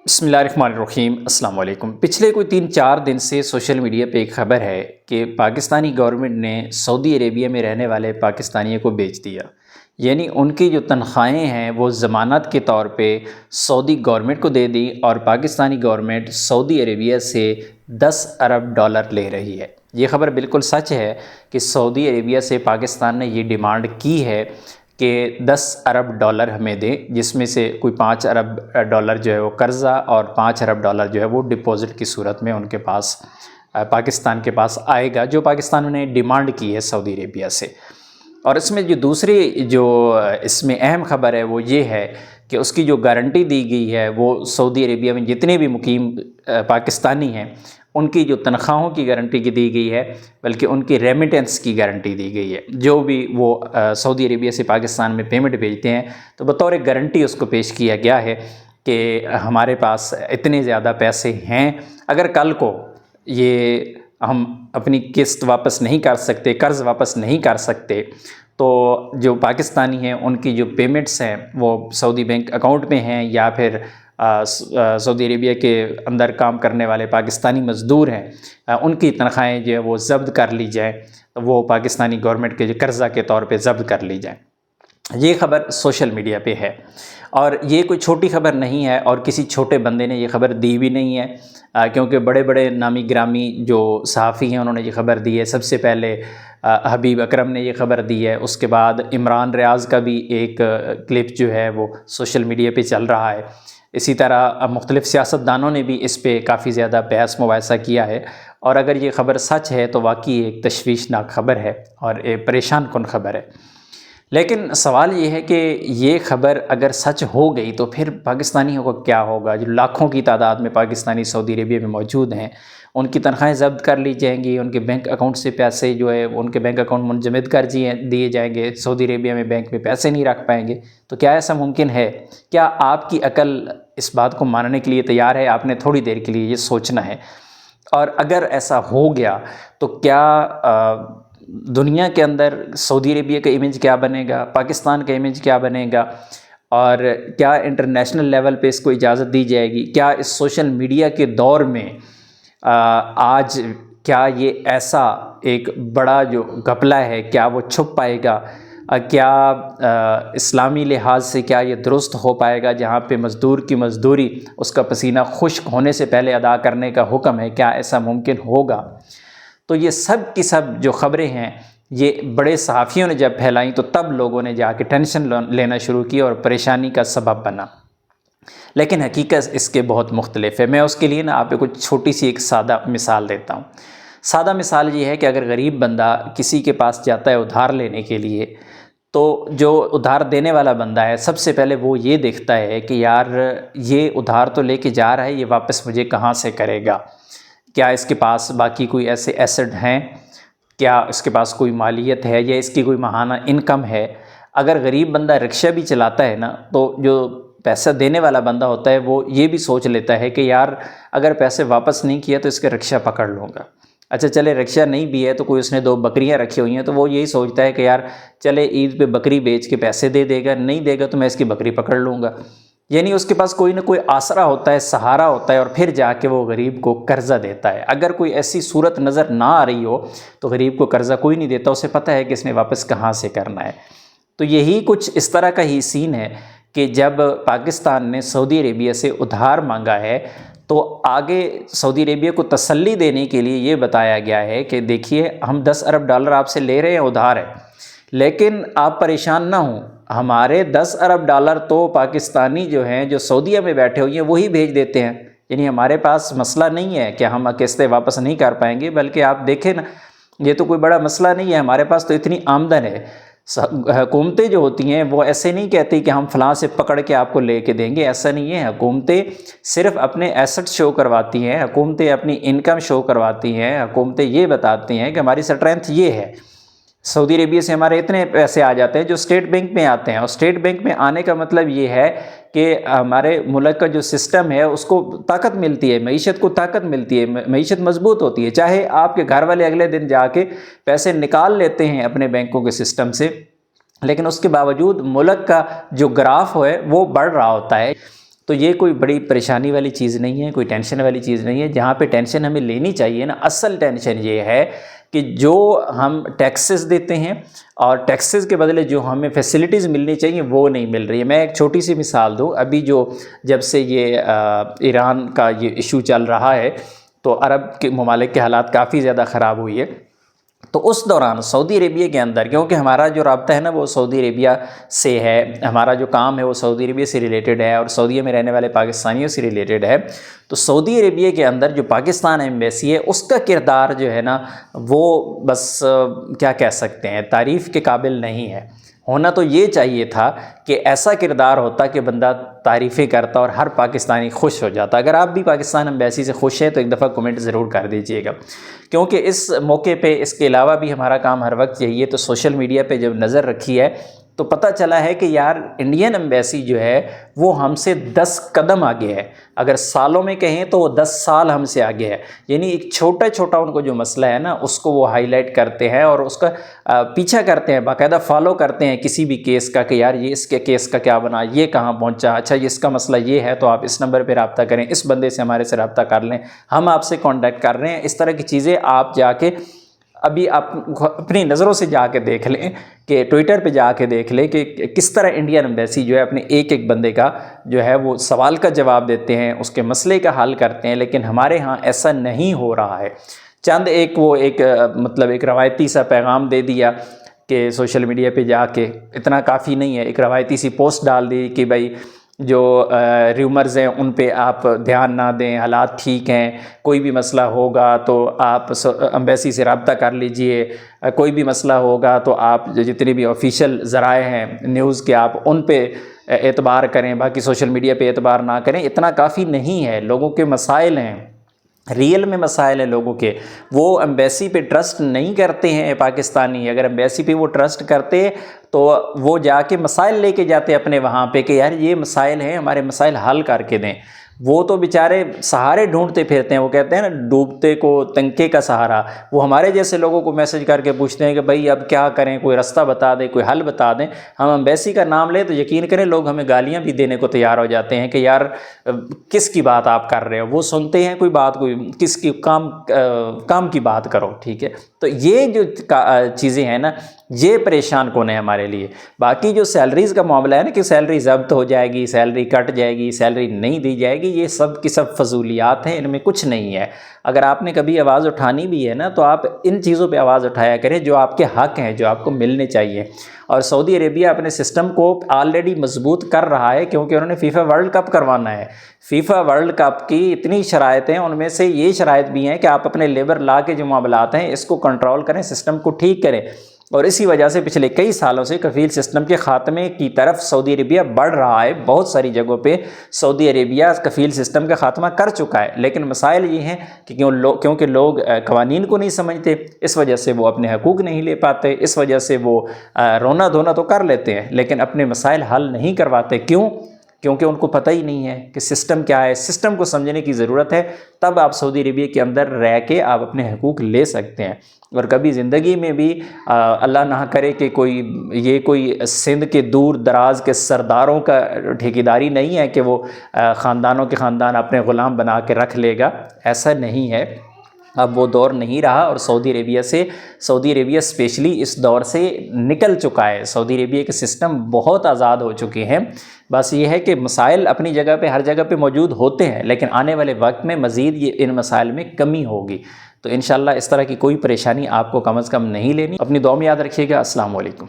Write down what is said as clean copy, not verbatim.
بسم اللہ الرحمن الرحیم۔ السلام علیکم۔ پچھلے کوئی 3-4 دن سے سوشل میڈیا پہ ایک خبر ہے کہ پاکستانی گورنمنٹ نے سعودی عربیہ میں رہنے والے پاکستانیوں کو بیچ دیا، یعنی ان کی جو تنخواہیں ہیں وہ ضمانت کے طور پہ سعودی گورنمنٹ کو دے دی اور پاکستانی گورنمنٹ سعودی عربیہ سے 10 ارب ڈالر لے رہی ہے۔ یہ خبر بالکل سچ ہے کہ سعودی عربیہ سے پاکستان نے یہ ڈیمانڈ کی ہے کہ 10 ارب ڈالر ہمیں دیں، جس میں سے کوئی 5 ارب ڈالر جو ہے وہ قرضہ اور 5 ارب ڈالر جو ہے وہ ڈپازٹ کی صورت میں ان کے پاس پاکستان کے پاس آئے گا، جو پاکستان نے ڈیمانڈ کی ہے سعودی عربیہ سے۔ اور اس میں جو دوسری جو اس میں اہم خبر ہے وہ یہ ہے کہ اس کی جو گارنٹی دی گئی ہے وہ سعودی عربیہ میں جتنے بھی مقیم پاکستانی ہیں ان کی جو تنخواہوں کی گارنٹی کی دی گئی ہے، بلکہ ان کی ریمیٹنس کی گارنٹی دی گئی ہے۔ جو بھی وہ سعودی عربیہ سے پاکستان میں پیمنٹ بھیجتے ہیں تو بطور گارنٹی اس کو پیش کیا گیا ہے کہ ہمارے پاس اتنے زیادہ پیسے ہیں، اگر کل کو یہ ہم اپنی قسط واپس نہیں کر سکتے، قرض واپس نہیں کر سکتے، تو جو پاکستانی ہیں ان کی جو پیمنٹس ہیں وہ سعودی بینک اکاؤنٹ میں ہیں یا پھر سعودی عربیہ کے اندر کام کرنے والے پاکستانی مزدور ہیں ان کی تنخواہیں جو ہے وہ ضبط کر لی جائیں، وہ پاکستانی گورنمنٹ کے جو قرضہ کے طور پہ ضبط کر لی جائیں۔ یہ خبر سوشل میڈیا پہ ہے اور یہ کوئی چھوٹی خبر نہیں ہے اور کسی چھوٹے بندے نے یہ خبر دی بھی نہیں ہے، کیونکہ بڑے بڑے نامی گرامی جو صحافی ہیں انہوں نے یہ خبر دی ہے۔ سب سے پہلے حبیب اکرم نے یہ خبر دی ہے، اس کے بعد عمران ریاض کا بھی ایک کلپ جو ہے وہ سوشل میڈیا پہ چل رہا ہے۔ اسی طرح مختلف سیاستدانوں نے بھی اس پہ کافی زیادہ بحث مباحثہ کیا ہے، اور اگر یہ خبر سچ ہے تو واقعی ایک تشویشناک خبر ہے اور ایک پریشان کن خبر ہے۔ لیکن سوال یہ ہے کہ یہ خبر اگر سچ ہو گئی تو پھر پاکستانیوں کو کیا ہوگا؟ جو لاکھوں کی تعداد میں پاکستانی سعودی عربیہ میں موجود ہیں، ان کی تنخواہیں ضبط کر لی جائیں گی، ان کے بینک اکاؤنٹ سے پیسے جو ہے ان کے بینک اکاؤنٹ منجمد کر دیے جائیں گے، سعودی عربیہ میں بینک میں پیسے نہیں رکھ پائیں گے۔ تو کیا ایسا ممکن ہے؟ کیا آپ کی عقل اس بات کو ماننے کے لیے تیار ہے؟ آپ نے تھوڑی دیر کے لیے یہ سوچنا ہے۔ اور اگر ایسا ہو گیا تو کیا دنیا کے اندر سعودی عربیہ کا امیج کیا بنے گا، پاکستان کا امیج کیا بنے گا، اور کیا انٹرنیشنل لیول پہ اس کو اجازت دی جائے گی؟ کیا اس سوشل میڈیا کے دور میں آج کیا یہ ایسا ایک بڑا جو گھپلہ ہے کیا وہ چھپ پائے گا؟ کیا اسلامی لحاظ سے کیا یہ درست ہو پائے گا جہاں پہ مزدور کی مزدوری اس کا پسینہ خشک ہونے سے پہلے ادا کرنے کا حکم ہے؟ کیا ایسا ممکن ہوگا؟ تو یہ سب کی سب جو خبریں ہیں یہ بڑے صحافیوں نے جب پھیلائیں تو تب لوگوں نے جا کے ٹینشن لینا شروع کی اور پریشانی کا سبب بنا۔ لیکن حقیقت اس کے بہت مختلف ہے۔ میں اس کے لیے آپ کو کچھ چھوٹی سی ایک سادہ مثال دیتا ہوں۔ سادہ مثال یہ ہے کہ اگر غریب بندہ کسی کے پاس جاتا ہے ادھار لینے کے لیے، تو جو ادھار دینے والا بندہ ہے سب سے پہلے وہ یہ دیکھتا ہے کہ یار یہ ادھار تو لے کے جا رہا ہے، یہ واپس مجھے کہاں سے کرے گا؟ کیا اس کے پاس باقی کوئی ایسے ایسٹ ہیں؟ کیا اس کے پاس کوئی مالیت ہے یا اس کی کوئی ماہانہ انکم ہے؟ اگر غریب بندہ رکشہ بھی چلاتا ہے نا تو جو پیسہ دینے والا بندہ ہوتا ہے وہ یہ بھی سوچ لیتا ہے کہ یار اگر پیسے واپس نہیں کیا تو اس کا رکشہ پکڑ لوں گا۔ اچھا چلے رکشہ نہیں بھی ہے تو کوئی اس نے 2 بکریاں رکھی ہوئی ہیں تو وہ یہی سوچتا ہے کہ یار چلے عید پہ بکری بیچ کے پیسے دے دے گا، نہیں دے گا تو میں اس کی بکری پکڑ لوں گا۔ یعنی اس کے پاس کوئی نہ کوئی آسرا ہوتا ہے، سہارا ہوتا ہے، اور پھر جا کے وہ غریب کو قرضہ دیتا ہے۔ اگر کوئی ایسی صورت نظر نہ آ رہی ہو تو غریب کو قرضہ کوئی نہیں دیتا، اسے پتہ ہے کہ اس نے واپس کہاں سے کرنا ہے۔ تو یہی کچھ اس طرح کا ہی سین ہے کہ جب پاکستان نے سعودی عربیہ سے ادھار مانگا ہے تو آگے سعودی عربیہ کو تسلی دینے کے لیے یہ بتایا گیا ہے کہ دیکھیے ہم 10 ارب ڈالر آپ سے لے رہے ہیں، ادھار ہے، لیکن آپ پریشان نہ ہوں، ہمارے 10 ارب ڈالر تو پاکستانی جو ہیں جو سعودیہ میں بیٹھے ہوئے ہیں وہی بھیج دیتے ہیں۔ یعنی ہمارے پاس مسئلہ نہیں ہے کہ ہم قسطیں واپس نہیں کر پائیں گے، بلکہ آپ دیکھیں نا یہ تو کوئی بڑا مسئلہ نہیں ہے، ہمارے پاس تو اتنی آمدن ہے۔ حکومتیں جو ہوتی ہیں وہ ایسے نہیں کہتی کہ ہم فلاں سے پکڑ کے آپ کو لے کے دیں گے، ایسا نہیں ہے۔ حکومتیں صرف اپنے ایسٹ شو کرواتی ہیں، حکومتیں اپنی انکم شو کرواتی ہیں، حکومتیں یہ بتاتی ہیں کہ ہماری اسٹرینتھ یہ ہے۔ سعودی عربیہ سے ہمارے اتنے پیسے آ جاتے ہیں جو اسٹیٹ بینک میں آتے ہیں، اور اسٹیٹ بینک میں آنے کا مطلب یہ ہے کہ ہمارے ملک کا جو سسٹم ہے اس کو طاقت ملتی ہے، معیشت کو طاقت ملتی ہے، معیشت مضبوط ہوتی ہے۔ چاہے آپ کے گھر والے اگلے دن جا کے پیسے نکال لیتے ہیں اپنے بینکوں کے سسٹم سے، لیکن اس کے باوجود ملک کا جو گراف ہے وہ بڑھ رہا ہوتا ہے۔ تو یہ کوئی بڑی پریشانی والی چیز نہیں ہے، کوئی ٹینشن والی چیز نہیں ہے۔ جہاں پہ ٹینشن ہمیں لینی چاہیے نا، اصل ٹینشن یہ ہے کہ جو ہم ٹیکسز دیتے ہیں اور ٹیکسز کے بدلے جو ہمیں فیسلٹیز ملنی چاہیے وہ نہیں مل رہی ہے۔ میں ایک چھوٹی سی مثال دوں، ابھی جب سے یہ ایران کا یہ ایشو چل رہا ہے تو عرب کے ممالک کے حالات کافی زیادہ خراب ہوئی ہے، تو اس دوران سعودی عربیہ کے اندر، کیونکہ ہمارا جو رابطہ ہے نا وہ سعودی عربیہ سے ہے، ہمارا جو کام ہے وہ سعودی عربیہ سے ریلیٹڈ ہے اور سعودیہ میں رہنے والے پاکستانیوں سے ریلیٹڈ ہے، تو سعودی عربیہ کے اندر جو پاکستان ایمبیسی ہے اس کا کردار جو ہے نا وہ بس کیا کہہ سکتے ہیں، تعریف کے قابل نہیں ہے۔ ہونا تو یہ چاہیے تھا کہ ایسا کردار ہوتا کہ بندہ تعریفیں کرتا اور ہر پاکستانی خوش ہو جاتا۔ اگر آپ بھی پاکستان ایمبیسی سے خوش ہیں تو ایک دفعہ کمنٹ ضرور کر دیجئے گا، کیونکہ اس موقع پہ اس کے علاوہ بھی ہمارا کام ہر وقت یہی ہے۔ تو سوشل میڈیا پہ جب نظر رکھی ہے تو پتہ چلا ہے کہ یار انڈین ایمبیسی جو ہے وہ ہم سے 10 قدم آگے ہے، اگر سالوں میں کہیں تو وہ 10 سال ہم سے آگے ہے۔ یعنی ایک چھوٹا چھوٹا ان کو جو مسئلہ ہے نا اس کو وہ ہائی لائٹ کرتے ہیں اور اس کا پیچھا کرتے ہیں، باقاعدہ فالو کرتے ہیں کسی بھی کیس کا کہ یار یہ اس کے کیس کا کیا بنا، یہ کہاں پہنچا، اچھا یہ اس کا مسئلہ یہ ہے تو آپ اس نمبر پہ رابطہ کریں، اس بندے سے ہمارے سے رابطہ کر لیں، ہم آپ سے کانٹیکٹ کر رہے ہیں۔ اس طرح کی چیزیں آپ جا کے ابھی آپ اپنی نظروں سے جا کے دیکھ لیں، کہ ٹویٹر پہ جا کے دیکھ لیں کہ کس طرح انڈین ایمبیسی جو ہے اپنے ایک ایک بندے کا جو ہے وہ سوال کا جواب دیتے ہیں، اس کے مسئلے کا حل کرتے ہیں، لیکن ہمارے ہاں ایسا نہیں ہو رہا ہے۔ چند ایک مطلب ایک روایتی سا پیغام دے دیا کہ سوشل میڈیا پہ جا کے، اتنا کافی نہیں ہے، ایک روایتی سی پوسٹ ڈال دی کہ بھائی جو ریومرز ہیں ان پہ آپ دھیان نہ دیں، حالات ٹھیک ہیں، کوئی بھی مسئلہ ہوگا تو آپ ایمبیسی سے رابطہ کر لیجئے، کوئی بھی مسئلہ ہوگا تو آپ جتنے بھی آفیشیل ذرائع ہیں نیوز کے آپ ان پہ اعتبار کریں، باقی سوشل میڈیا پہ اعتبار نہ کریں۔ اتنا کافی نہیں ہے، لوگوں کے مسائل ہیں، ریئل میں مسائل ہیں لوگوں کے، وہ ایمبیسی پہ ٹرسٹ نہیں کرتے ہیں پاکستانی۔ اگر ایمبیسی پہ وہ ٹرسٹ کرتے تو وہ جا کے مسائل لے کے جاتے اپنے وہاں پہ کہ یار یہ مسائل ہیں، ہمارے مسائل حل کر کے دیں۔ وہ تو بیچارے سہارے ڈھونڈتے پھرتے ہیں، وہ کہتے ہیں نا ڈوبتے کو تنکے کا سہارا۔ وہ ہمارے جیسے لوگوں کو میسج کر کے پوچھتے ہیں کہ بھائی اب کیا کریں، کوئی رستہ بتا دیں، کوئی حل بتا دیں۔ ہم ایمبیسی کا نام لیں تو یقین کریں لوگ ہمیں گالیاں بھی دینے کو تیار ہو جاتے ہیں کہ یار کس کی بات آپ کر رہے ہو، وہ سنتے ہیں کوئی بات، کوئی کس کی کام کی بات کرو، ٹھیک ہے۔ تو یہ جو چیزیں ہیں نا یہ پریشان کون ہے ہمارے لیے۔ باقی جو سیلریز کا معاملہ ہے نا کہ سیلری ضبط ہو جائے گی، سیلری کٹ جائے گی، سیلری نہیں دی جائے گی، یہ سب کی سب فضولیات ہیں، ان میں کچھ نہیں ہے۔ اگر آپ نے کبھی آواز اٹھانی بھی ہے نا تو آپ ان چیزوں پہ آواز اٹھایا کریں جو آپ کے حق ہیں، جو آپ کو ملنے چاہیے۔ اور سعودی عربیہ اپنے سسٹم کو آلریڈی مضبوط کر رہا ہے، کیونکہ انہوں نے فیفا ورلڈ کپ کروانا ہے۔ فیفا ورلڈ کپ کی اتنی شرائط ہیں، ان میں سے یہ شرائط بھی ہیں کہ آپ اپنے لیبر لا کے جو معاملات ہیں اس کو کنٹرول کریں، سسٹم کو ٹھیک کریں۔ اور اسی وجہ سے پچھلے کئی سالوں سے کفیل سسٹم کے خاتمے کی طرف سعودی عربیہ بڑھ رہا ہے۔ بہت ساری جگہوں پہ سعودی عربیہ کفیل سسٹم کا خاتمہ کر چکا ہے، لیکن مسائل یہ ہیں کہ کیونکہ لوگ قوانین کو نہیں سمجھتے، اس وجہ سے وہ اپنے حقوق نہیں لے پاتے، اس وجہ سے وہ رونا دھونا تو کر لیتے ہیں لیکن اپنے مسائل حل نہیں کرواتے۔ کیوں؟ کیونکہ ان کو پتہ ہی نہیں ہے کہ سسٹم کیا ہے۔ سسٹم کو سمجھنے کی ضرورت ہے، تب آپ سعودی عربیہ کے اندر رہ کے آپ اپنے حقوق لے سکتے ہیں۔ اور کبھی زندگی میں بھی اللہ نہ کرے کہ کوئی سندھ کے دور دراز کے سرداروں کا ٹھیکیداری نہیں ہے کہ وہ خاندانوں کے خاندان اپنے غلام بنا کے رکھ لے گا، ایسا نہیں ہے۔ اب وہ دور نہیں رہا اور سعودی عربیہ اسپیشلی اس دور سے نکل چکا ہے۔ سعودی عربیہ کے سسٹم بہت آزاد ہو چکے ہیں۔ بس یہ ہے کہ مسائل اپنی جگہ پہ ہر جگہ پہ موجود ہوتے ہیں، لیکن آنے والے وقت میں مزید ان مسائل میں کمی ہوگی۔ تو انشاءاللہ اس طرح کی کوئی پریشانی آپ کو کم از کم نہیں لینی۔ اپنی دعا میں یاد رکھیے گا۔ السلام علیکم۔